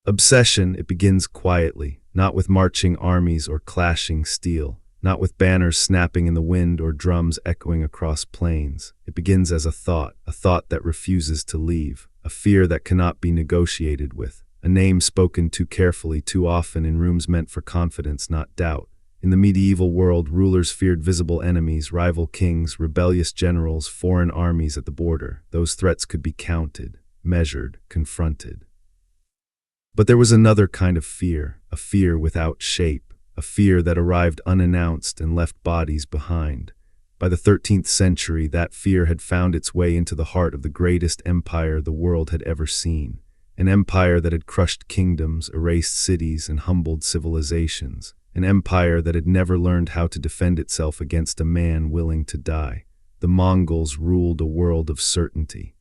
Obsession, it begins quietly, not with marching armies or clashing steel, not with banners snapping in the wind or drums echoing across plains. It begins as a thought that refuses to leave, a fear that cannot be negotiated with, a name spoken too carefully too often in rooms meant for confidence, not doubt. In the medieval world, rulers feared visible enemies, rival kings, rebellious generals, foreign armies at the border. Those threats could be counted, measured, confronted. But there was another kind of fear, a fear without shape, a fear that arrived unannounced and left bodies behind. By the 13th century, that fear had found its way into the heart of the greatest empire the world had ever seen, an empire that had crushed kingdoms, erased cities, and humbled civilizations, an empire that had never learned how to defend itself against a man willing to die. The Mongols ruled a world of certainty.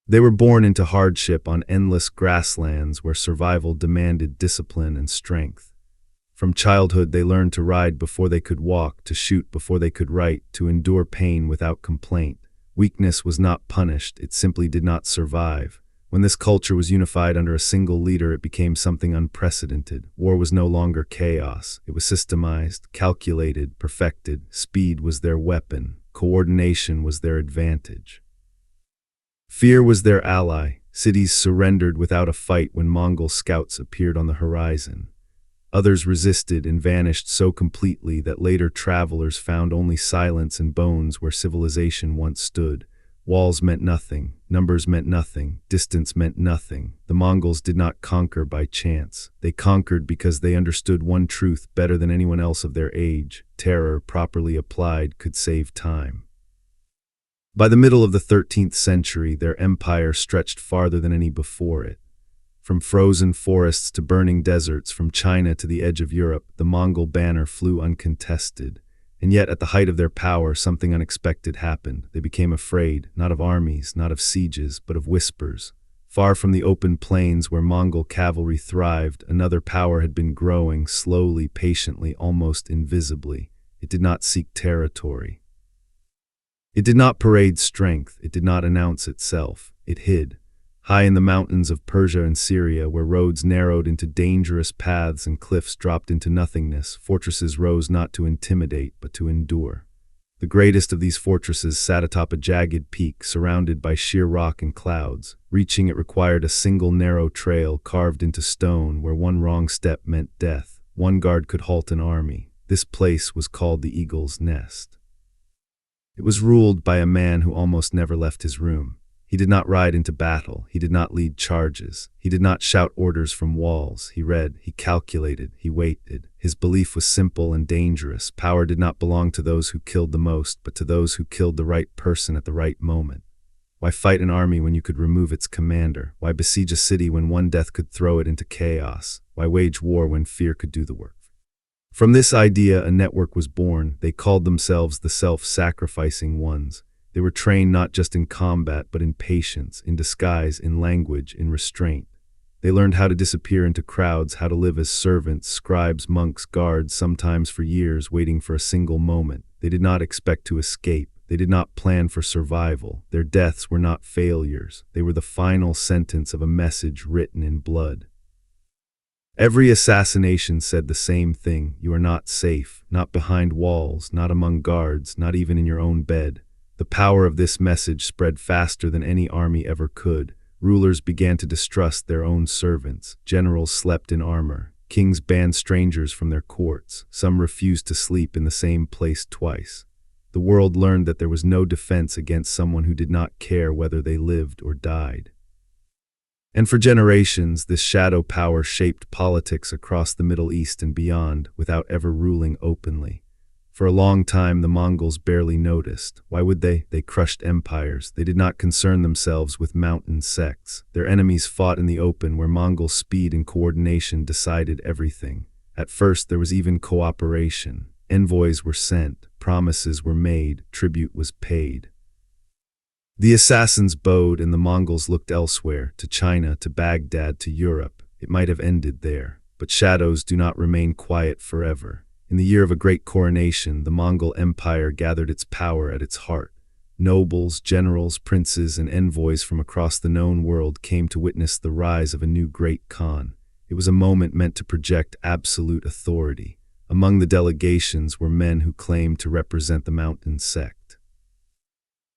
They were born into hardship on endless grasslands where survival demanded discipline and strength. From childhood, they learned to ride before they could walk, to shoot before they could write, to endure pain without complaint. Weakness was not punished, it simply did not survive. When this culture was unified under a single leader, it became something unprecedented. War was no longer chaos. It was systemized, calculated, perfected. Speed was their weapon. Coordination was their advantage. Fear was their ally. Cities surrendered without a fight when Mongol scouts appeared on the horizon. Others resisted and vanished so completely that later travelers found only silence and bones where civilization once stood. Walls meant nothing, numbers meant nothing, distance meant nothing. The Mongols did not conquer by chance. They conquered because they understood one truth better than anyone else of their age: terror, properly applied, could save time. By the middle of the 13th century, their empire stretched farther than any before it. From frozen forests to burning deserts, from China to the edge of Europe, the Mongol banner flew uncontested. And yet, at the height of their power, something unexpected happened. They became afraid, not of armies, not of sieges, but of whispers. Far from the open plains where Mongol cavalry thrived, another power had been growing, slowly, patiently, almost invisibly. It did not seek territory. It did not parade strength. It did not announce itself. It hid. High in the mountains of Persia and Syria, where roads narrowed into dangerous paths and cliffs dropped into nothingness, fortresses rose not to intimidate, but to endure. The greatest of these fortresses sat atop a jagged peak, surrounded by sheer rock and clouds. Reaching it required a single narrow trail carved into stone, where one wrong step meant death. One guard could halt an army. This place was called the Eagle's Nest. It was ruled by a man who almost never left his room. He did not ride into battle. He did not lead charges. He did not shout orders from walls. He read, he calculated, he waited. His belief was simple and dangerous. Power did not belong to those who killed the most, but to those who killed the right person at the right moment. Why fight an army when you could remove its commander? Why besiege a city when one death could throw it into chaos? Why wage war when fear could do the work? From this idea, a network was born. They called themselves the self-sacrificing ones. They were trained not just in combat, but in patience, in disguise, in language, in restraint. They learned how to disappear into crowds, how to live as servants, scribes, monks, guards, sometimes for years, waiting for a single moment. They did not expect to escape. They did not plan for survival. Their deaths were not failures. They were the final sentence of a message written in blood. Every assassination said the same thing: you are not safe, not behind walls, not among guards, not even in your own bed. The power of this message spread faster than any army ever could. Rulers began to distrust their own servants. Generals slept in armor. Kings banned strangers from their courts. Some refused to sleep in the same place twice. The world learned that there was no defense against someone who did not care whether they lived or died. And for generations, this shadow power shaped politics across the Middle East and beyond, without ever ruling openly. For a long time, the Mongols barely noticed. Why would they? They crushed empires. They did not concern themselves with mountain sects. Their enemies fought in the open, where Mongol speed and coordination decided everything. At first, there was even cooperation. Envoys were sent, promises were made, tribute was paid. The assassins bowed and the Mongols looked elsewhere, to China, to Baghdad, to Europe. It might have ended there. But shadows do not remain quiet forever. In the year of a great coronation, the Mongol Empire gathered its power at its heart. Nobles, generals, princes, and envoys from across the known world came to witness the rise of a new great Khan. It was a moment meant to project absolute authority. Among the delegations were men who claimed to represent the mountain sect.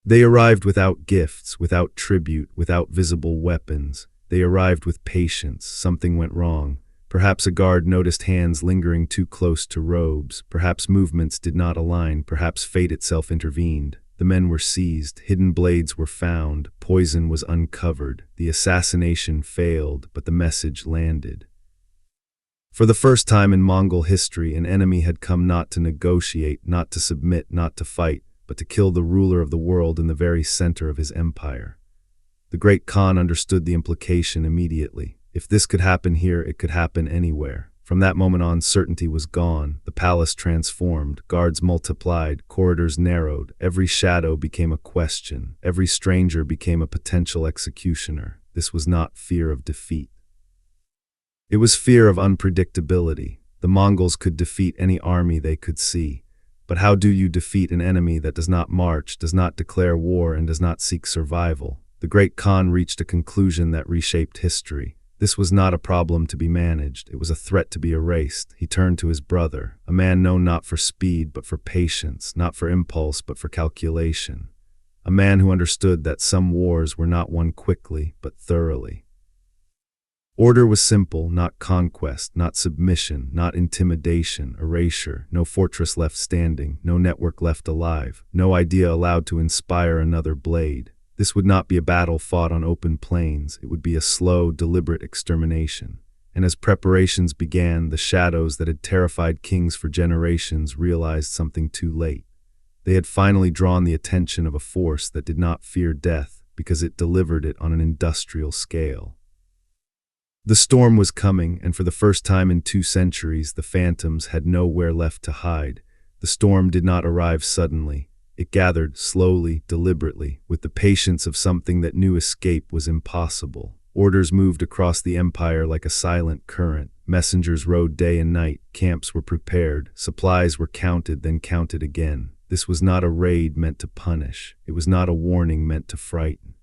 They arrived without gifts, without tribute, without visible weapons. They arrived with patience. Something went wrong. Perhaps a guard noticed hands lingering too close to robes. Perhaps movements did not align. Perhaps fate itself intervened. The men were seized. Hidden blades were found. Poison was uncovered. The assassination failed, but the message landed. For the first time in Mongol history, an enemy had come not to negotiate, not to submit, not to fight, but to kill the ruler of the world in the very center of his empire. The great Khan understood the implication immediately. If this could happen here, it could happen anywhere. From that moment on, certainty was gone. The palace transformed. Guards multiplied. Corridors narrowed. Every shadow became a question. Every stranger became a potential executioner. This was not fear of defeat. It was fear of unpredictability. The Mongols could defeat any army they could see. But how do you defeat an enemy that does not march, does not declare war, and does not seek survival? The great Khan reached a conclusion that reshaped history. This was not a problem to be managed. It was a threat to be erased. He turned to his brother, a man known not for speed but for patience, not for impulse but for calculation. A man who understood that some wars were not won quickly but thoroughly. Order was simple, not conquest, not submission, not intimidation, erasure, no fortress left standing, no network left alive, no idea allowed to inspire another blade. This would not be a battle fought on open plains. It would be a slow, deliberate extermination. And as preparations began, the shadows that had terrified kings for generations realized something too late. They had finally drawn the attention of a force that did not fear death because it delivered it on an industrial scale. The storm was coming, and for the first time in 2 centuries, the phantoms had nowhere left to hide. The storm did not arrive suddenly. It gathered slowly, deliberately, with the patience of something that knew escape was impossible. Orders moved across the empire like a silent current. Messengers rode day and night. Camps were prepared. Supplies were counted, then counted again. This was not a raid meant to punish. It was not a warning meant to frighten.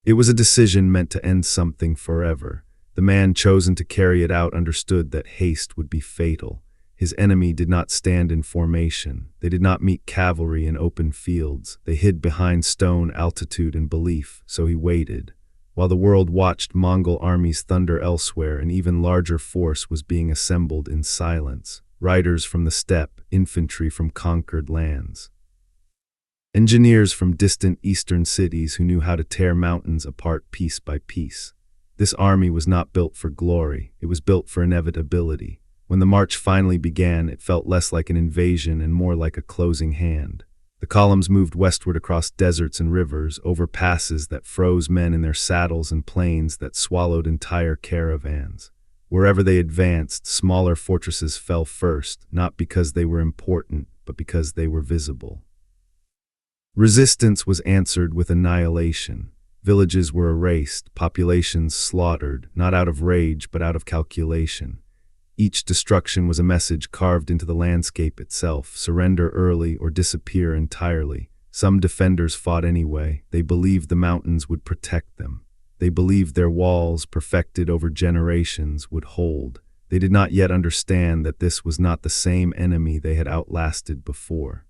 It was a decision meant to end something forever. The man chosen to carry it out understood that haste would be fatal. His enemy did not stand in formation. They did not meet cavalry in open fields. They hid behind stone, altitude, and belief, so he waited. While the world watched Mongol armies thunder elsewhere, an even larger force was being assembled in silence. Riders from the steppe, infantry from conquered lands. Engineers from distant eastern cities who knew how to tear mountains apart piece by piece. This army was not built for glory. It was built for inevitability. When the march finally began, it felt less like an invasion and more like a closing hand. The columns moved westward across deserts and rivers, over passes that froze men in their saddles and plains that swallowed entire caravans. Wherever they advanced, smaller fortresses fell first, not because they were important, but because they were visible. Resistance was answered with annihilation. Villages were erased, populations slaughtered, not out of rage but out of calculation. Each destruction was a message carved into the landscape itself: surrender early or disappear entirely. Some defenders fought anyway. They believed the mountains would protect them. They believed their walls, perfected over generations, would hold. They did not yet understand that this was not the same enemy they had outlasted before.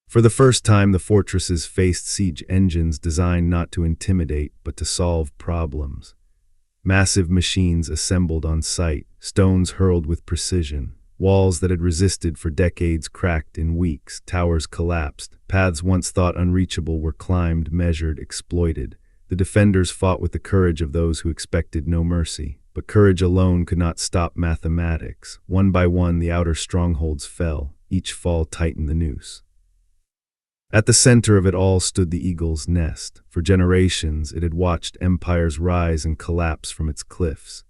For the first time, the fortresses faced siege engines designed not to intimidate, but to solve problems. Massive machines assembled on site, stones hurled with precision. Walls that had resisted for decades cracked in weeks, towers collapsed. Paths once thought unreachable were climbed, measured, exploited. The defenders fought with the courage of those who expected no mercy. But courage alone could not stop mathematics. One by one, the outer strongholds fell. Each fall tightened the noose. At the center of it all stood the eagle's nest. For generations, it had watched empires rise and collapse from its cliffs.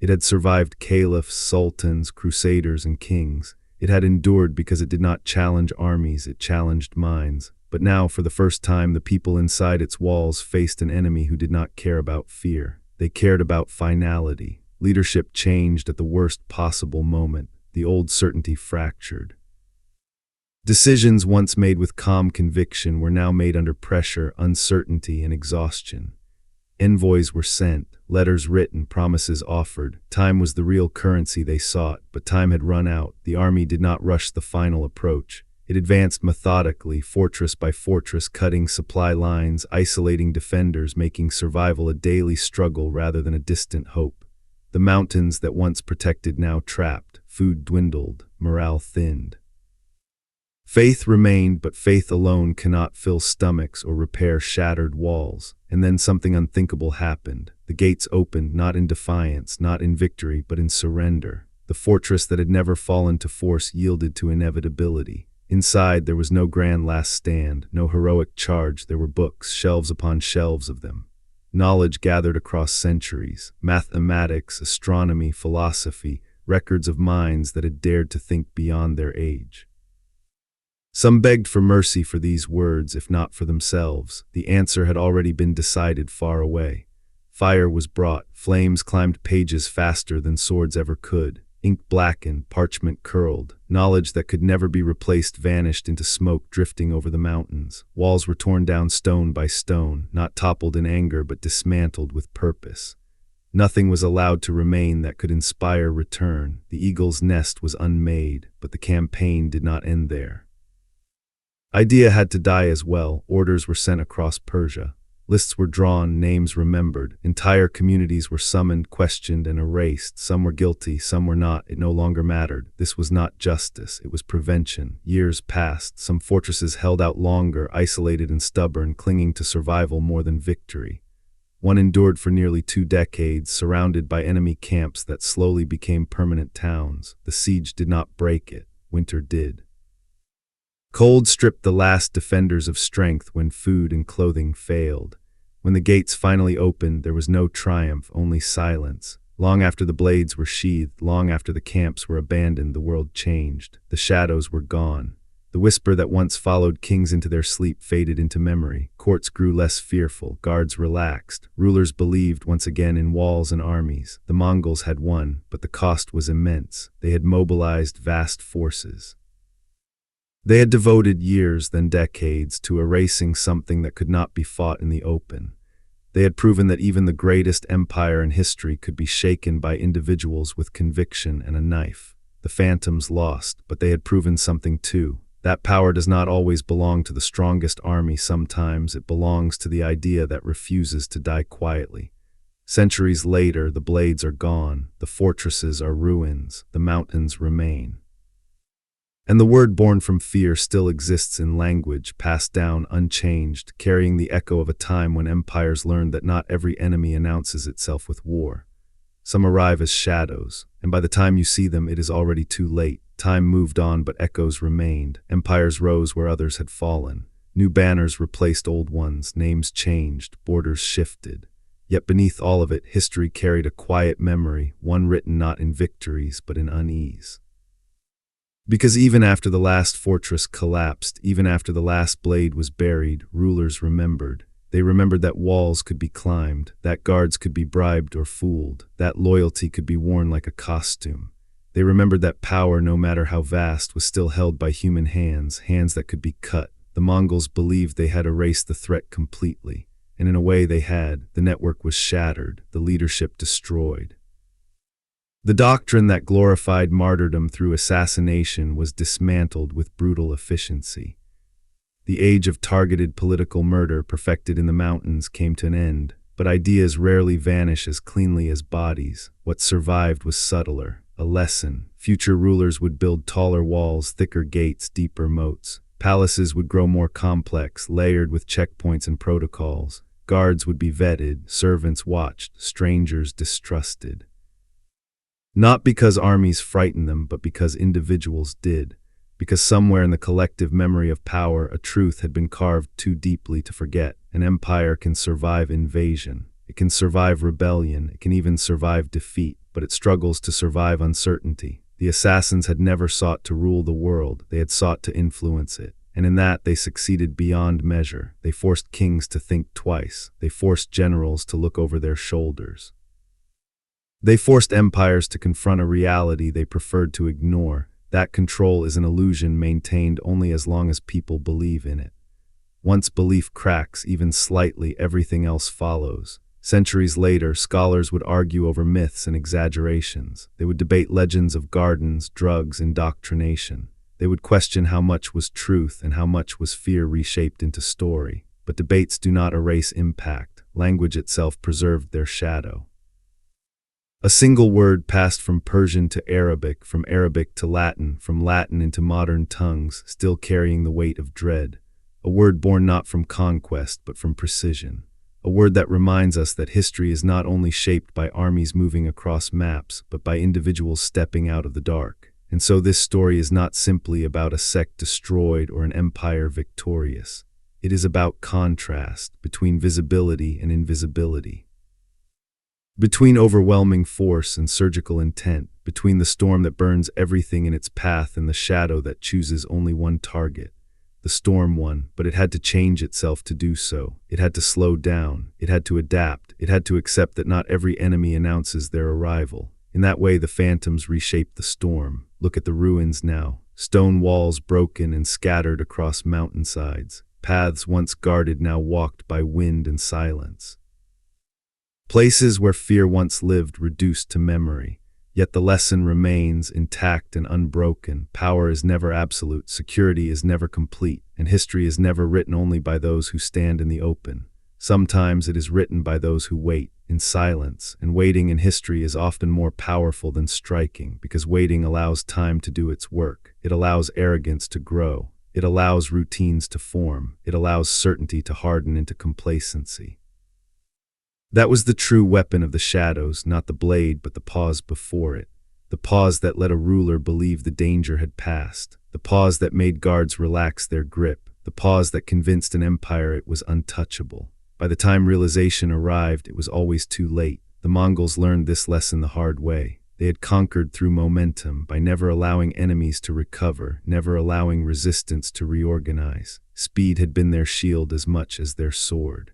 It had survived caliphs, sultans, crusaders, and kings. It had endured because it did not challenge armies, it challenged minds. But now, for the first time, the people inside its walls faced an enemy who did not care about fear. They cared about finality. Leadership changed at the worst possible moment. The old certainty fractured. Decisions once made with calm conviction were now made under pressure, uncertainty, and exhaustion. Envoys were sent, letters written, promises offered. Time was the real currency they sought, but time had run out. The army did not rush the final approach. It advanced methodically, fortress by fortress, cutting supply lines, isolating defenders, making survival a daily struggle rather than a distant hope. The mountains that once protected now trapped, food dwindled, morale thinned. Faith remained, but faith alone cannot fill stomachs or repair shattered walls. And then something unthinkable happened. The gates opened, not in defiance, not in victory, but in surrender. The fortress that had never fallen to force yielded to inevitability. Inside, there was no grand last stand, no heroic charge. There were books, shelves upon shelves of them. Knowledge gathered across centuries, mathematics, astronomy, philosophy, records of minds that had dared to think beyond their age. Some begged for mercy for these words, if not for themselves. The answer had already been decided far away. Fire was brought, flames climbed pages faster than swords ever could. Ink blackened, parchment curled. Knowledge that could never be replaced vanished into smoke drifting over the mountains. Walls were torn down stone by stone, not toppled in anger but dismantled with purpose. Nothing was allowed to remain that could inspire return. The eagle's nest was unmade, but the campaign did not end there. Idea had to die as well. Orders were sent across Persia. Lists were drawn, names remembered. Entire communities were summoned, questioned, and erased. Some were guilty, some were not. It no longer mattered. This was not justice, it was prevention. Years passed. Some fortresses held out longer, isolated and stubborn, clinging to survival more than victory. One endured for nearly 2 decades, surrounded by enemy camps that slowly became permanent towns. The siege did not break it. Winter did. Cold stripped the last defenders of strength when food and clothing failed. When the gates finally opened, there was no triumph, only silence. Long after the blades were sheathed, long after the camps were abandoned, the world changed. The shadows were gone. The whisper that once followed kings into their sleep faded into memory. Courts grew less fearful, guards relaxed. Rulers believed once again in walls and armies. The Mongols had won, but the cost was immense. They had mobilized vast forces. They had devoted years, then decades, to erasing something that could not be fought in the open. They had proven that even the greatest empire in history could be shaken by individuals with conviction and a knife. The phantoms lost, but they had proven something too. That power does not always belong to the strongest army. Sometimes it belongs to the idea that refuses to die quietly. Centuries later, the blades are gone, the fortresses are ruins, the mountains remain. And the word born from fear still exists in language, passed down unchanged, carrying the echo of a time when empires learned that not every enemy announces itself with war. Some arrive as shadows, and by the time you see them, it is already too late. Time moved on, but echoes remained. Empires rose where others had fallen. New banners replaced old ones, names changed, borders shifted. Yet beneath all of it, history carried a quiet memory, one written not in victories, but in unease. Because even after the last fortress collapsed, even after the last blade was buried, rulers remembered. They remembered that walls could be climbed, that guards could be bribed or fooled, that loyalty could be worn like a costume. They remembered that power, no matter how vast, was still held by human hands, hands that could be cut. The Mongols believed they had erased the threat completely, and in a way they had. The network was shattered, the leadership destroyed. The doctrine that glorified martyrdom through assassination was dismantled with brutal efficiency. The age of targeted political murder perfected in the mountains came to an end, but ideas rarely vanish as cleanly as bodies. What survived was subtler, a lesson. Future rulers would build taller walls, thicker gates, deeper moats. Palaces would grow more complex, layered with checkpoints and protocols. Guards would be vetted, servants watched, strangers distrusted. Not because armies frightened them, but because individuals did. Because somewhere in the collective memory of power, a truth had been carved too deeply to forget. An empire can survive invasion. It can survive rebellion. It can even survive defeat, but it struggles to survive uncertainty. The assassins had never sought to rule the world. They had sought to influence it. And in that, they succeeded beyond measure. They forced kings to think twice. They forced generals to look over their shoulders. They forced empires to confront a reality they preferred to ignore. That control is an illusion maintained only as long as people believe in it. Once belief cracks, even slightly, everything else follows. Centuries later, scholars would argue over myths and exaggerations. They would debate legends of gardens, drugs, indoctrination. They would question how much was truth and how much was fear reshaped into story. But debates do not erase impact. Language itself preserved their shadow. A single word passed from Persian to Arabic, from Arabic to Latin, from Latin into modern tongues, still carrying the weight of dread. A word born not from conquest, but from precision. A word that reminds us that history is not only shaped by armies moving across maps, but by individuals stepping out of the dark. And so this story is not simply about a sect destroyed or an empire victorious. It is about contrast between visibility and invisibility, between overwhelming force and surgical intent, between the storm that burns everything in its path and the shadow that chooses only one target. The storm won, but it had to change itself to do so. It had to slow down. It had to adapt. It had to accept that not every enemy announces their arrival. In that way, the phantoms reshaped the storm. Look at the ruins now. Stone walls broken and scattered across mountainsides. Paths once guarded now walked by wind and silence. Places where fear once lived reduced to memory. Yet the lesson remains intact and unbroken. Power is never absolute, security is never complete, and history is never written only by those who stand in the open. Sometimes it is written by those who wait, in silence, and waiting in history is often more powerful than striking, because waiting allows time to do its work. It allows arrogance to grow. It allows routines to form. It allows certainty to harden into complacency. That was the true weapon of the shadows, not the blade, but the pause before it. The pause that let a ruler believe the danger had passed. The pause that made guards relax their grip. The pause that convinced an empire it was untouchable. By the time realization arrived, it was always too late. The Mongols learned this lesson the hard way. They had conquered through momentum, by never allowing enemies to recover, never allowing resistance to reorganize. Speed had been their shield as much as their sword.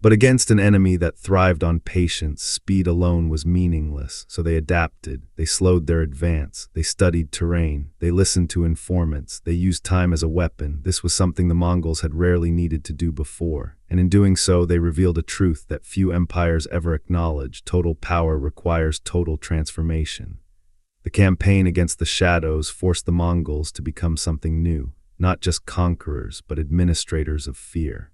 But against an enemy that thrived on patience, speed alone was meaningless, so they adapted, they slowed their advance, they studied terrain, they listened to informants, they used time as a weapon. This was something the Mongols had rarely needed to do before, and in doing so they revealed a truth that few empires ever acknowledged: total power requires total transformation. The campaign against the shadows forced the Mongols to become something new, not just conquerors, but administrators of fear.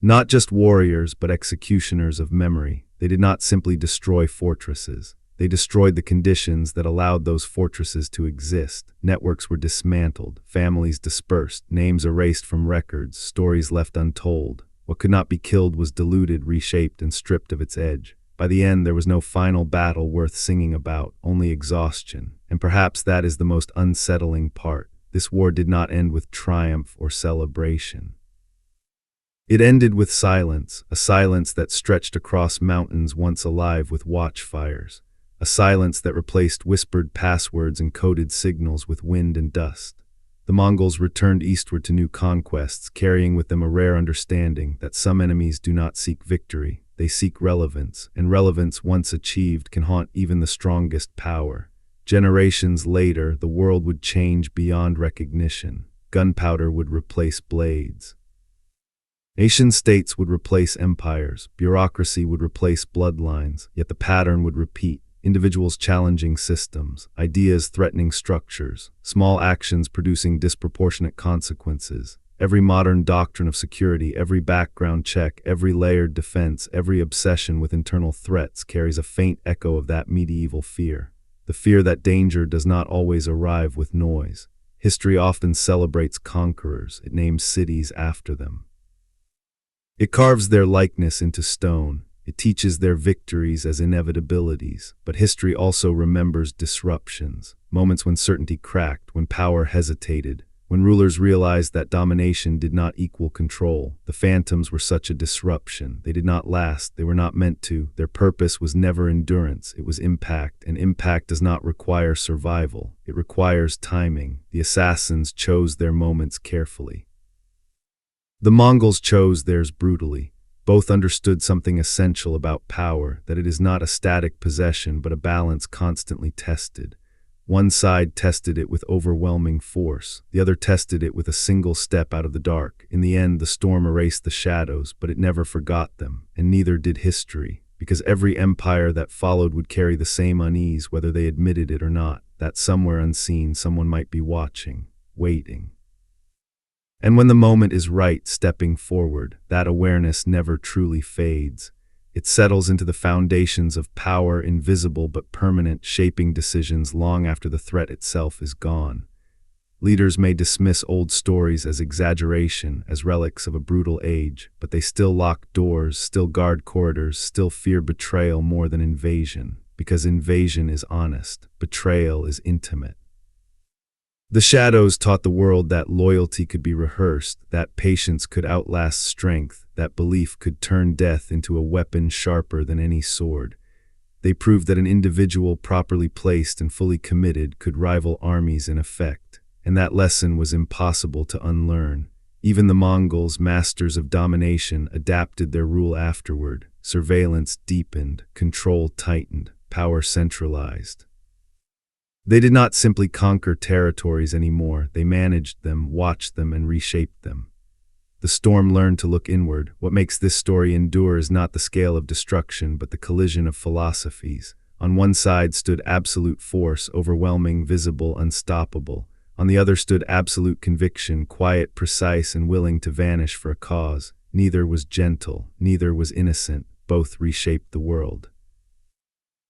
Not just warriors, but executioners of memory. They did not simply destroy fortresses. They destroyed the conditions that allowed those fortresses to exist. Networks were dismantled, families dispersed, names erased from records, stories left untold. What could not be killed was diluted, reshaped, and stripped of its edge. By the end, there was no final battle worth singing about, only exhaustion. And perhaps that is the most unsettling part. This war did not end with triumph or celebration. It ended with silence, a silence that stretched across mountains once alive with watchfires, a silence that replaced whispered passwords and coded signals with wind and dust. The Mongols returned eastward to new conquests, carrying with them a rare understanding that some enemies do not seek victory, they seek relevance, and relevance once achieved can haunt even the strongest power. Generations later, the world would change beyond recognition. Gunpowder would replace blades. Nation-states would replace empires, bureaucracy would replace bloodlines, yet the pattern would repeat: individuals challenging systems, ideas threatening structures, small actions producing disproportionate consequences. Every modern doctrine of security, every background check, every layered defense, every obsession with internal threats carries a faint echo of that medieval fear. The fear that danger does not always arrive with noise. History often celebrates conquerors, it names cities after them. It carves their likeness into stone. It teaches their victories as inevitabilities. But history also remembers disruptions, moments when certainty cracked, when power hesitated, when rulers realized that domination did not equal control. The phantoms were such a disruption. They did not last. They were not meant to. Their purpose was never endurance. It was impact, and impact does not require survival. It requires timing. The assassins chose their moments carefully. The Mongols chose theirs brutally. Both understood something essential about power, that it is not a static possession but a balance constantly tested. One side tested it with overwhelming force. The other tested it with a single step out of the dark. In the end, the storm erased the shadows, but it never forgot them, and neither did history, because every empire that followed would carry the same unease, whether they admitted it or not, that somewhere unseen someone might be watching, waiting. And when the moment is right, stepping forward, that awareness never truly fades. It settles into the foundations of power, invisible but permanent, shaping decisions long after the threat itself is gone. Leaders may dismiss old stories as exaggeration, as relics of a brutal age, but they still lock doors, still guard corridors, still fear betrayal more than invasion, because invasion is honest, betrayal is intimate. The shadows taught the world that loyalty could be rehearsed, that patience could outlast strength, that belief could turn death into a weapon sharper than any sword. They proved that an individual properly placed and fully committed could rival armies in effect, and that lesson was impossible to unlearn. Even the Mongols, masters of domination, adapted their rule afterward. Surveillance deepened, control tightened, power centralized. They did not simply conquer territories anymore, they managed them, watched them, and reshaped them. The storm learned to look inward. What makes this story endure is not the scale of destruction, but the collision of philosophies. On one side stood absolute force, overwhelming, visible, unstoppable. On the other stood absolute conviction, quiet, precise, and willing to vanish for a cause. Neither was gentle, neither was innocent. Both reshaped the world.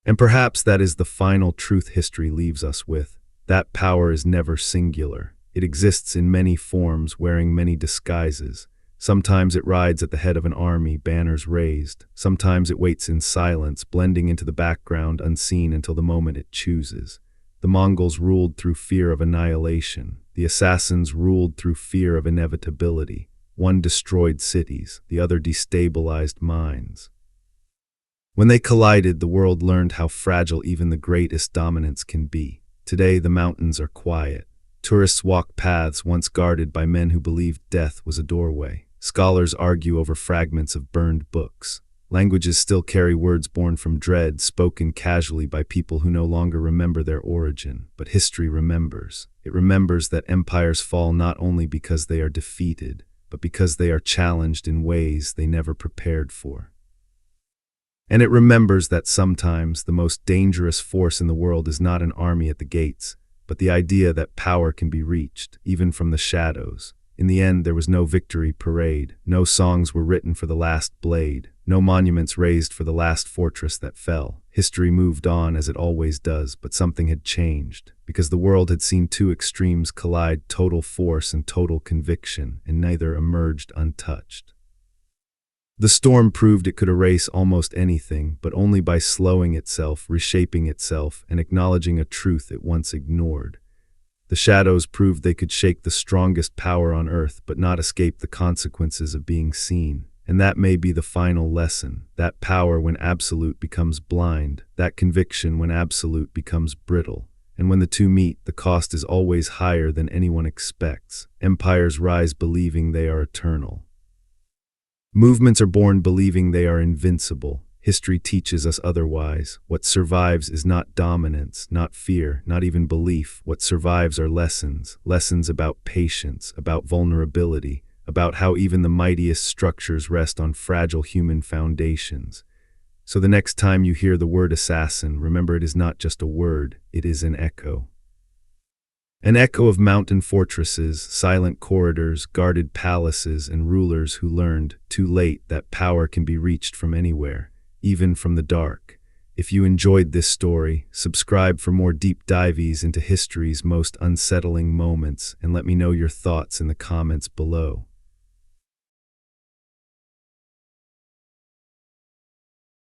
And perhaps that is the final truth history leaves us with. That power is never singular. It exists in many forms, wearing many disguises. Sometimes it rides at the head of an army, banners raised. Sometimes it waits in silence, blending into the background, unseen until the moment it chooses. The Mongols ruled through fear of annihilation. The assassins ruled through fear of inevitability. One destroyed cities, the other destabilized minds. When they collided, the world learned how fragile even the greatest dominance can be. Today, the mountains are quiet. Tourists walk paths once guarded by men who believed death was a doorway. Scholars argue over fragments of burned books. Languages still carry words born from dread, spoken casually by people who no longer remember their origin. But history remembers. It remembers that empires fall not only because they are defeated, but because they are challenged in ways they never prepared for. And it remembers that sometimes the most dangerous force in the world is not an army at the gates, but the idea that power can be reached, even from the shadows. In the end, there was no victory parade, no songs were written for the last blade, no monuments raised for the last fortress that fell. History moved on as it always does, but something had changed, because the world had seen two extremes collide, total force and total conviction, and neither emerged untouched. The storm proved it could erase almost anything, but only by slowing itself, reshaping itself, and acknowledging a truth it once ignored. The shadows proved they could shake the strongest power on earth, but not escape the consequences of being seen. And that may be the final lesson. That power when absolute becomes blind, that conviction when absolute becomes brittle. And when the two meet, the cost is always higher than anyone expects. Empires rise believing they are eternal. Movements are born believing they are invincible. History teaches us otherwise. What survives is not dominance, not fear, not even belief. What survives are lessons. Lessons about patience, about vulnerability, about how even the mightiest structures rest on fragile human foundations. So the next time you hear the word assassin, remember it is not just a word, it is an echo. An echo of mountain fortresses, silent corridors, guarded palaces, and rulers who learned, too late, that power can be reached from anywhere, even from the dark. If you enjoyed this story, subscribe for more deep dives into history's most unsettling moments, and let me know your thoughts in the comments below.